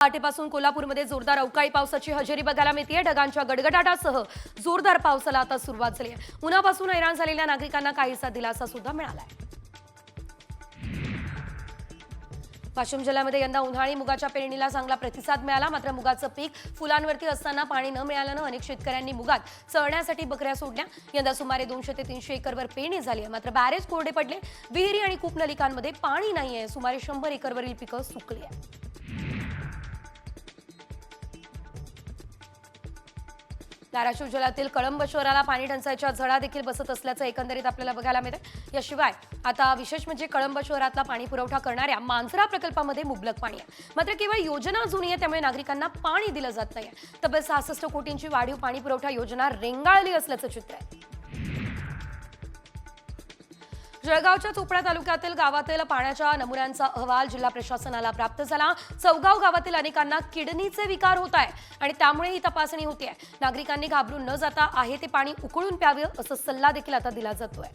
पहाटेपासून कोल्हापूरमध्ये जोरदार अवकाळी पावसाची हजेरी बघायला मिळते। ढगांच्या गडगडाटासह जोरदार पावसाला आता सुरुवात झाली आहे। उन्हापासून हैराण झालेल्या नागरिकांना काहीसा दिलासा सुद्धा मिळाला आहे। वाशिम जिल्ह्यामध्ये यंदा उन्हाळी मुगाच्या पेरणीला चांगला प्रतिसाद मिळाला। मात्र मुगाचं पीक फुलांवरती असताना पाणी न मिळाल्यानं अनेक शेतकऱ्यांनी मुगात चरण्यासाठी बकऱ्या सोडल्या। यंदा सुमारे 200 ते 300 एकरवर पेरणी झाली आहे। मात्र बॅरेज कोरडे पडले, विहिरी आणि कूपनलिकांमध्ये पाणी नाहीये। सुमारे 100 एकरवरील पिकं सुकली आहेत। धाराशिव जिल्ह्यातील कळंब शहराला पाणी टंचाईच्या झळा देखील बसत असल्याचं एकंदरीत आपल्याला बघायला मिळतं। याशिवाय आता विशेष म्हणजे कळंब शहरातला पाणी पुरवठा करणाऱ्या मांजरा प्रकल्पामध्ये मुबलक पाणी आहे। मात्र केवळ योजना जुनी आहे, त्यामुळे नागरिकांना पाणी दिलं जात नाही। तब्बल 66 कोटींची वाढीव पाणी पुरवठा योजना रेंगाळली असल्याचं चित्र आहे। जळगावच्या चोपडा तालुक्यातील गावातील पाण्याच्या नमुन्यांचा अहवाल जिल्हा प्रशासनाला प्राप्त झाला। चौगाव गावातील अनेकांना किडनीचे विकार होत आहे आणि त्यामुळे ही तपासणी होते आहे। नागरिकांनी घाबरून न जाता आहे ते पाणी उकळून प्यावे असा सल्ला देखील आता दिला जातोय।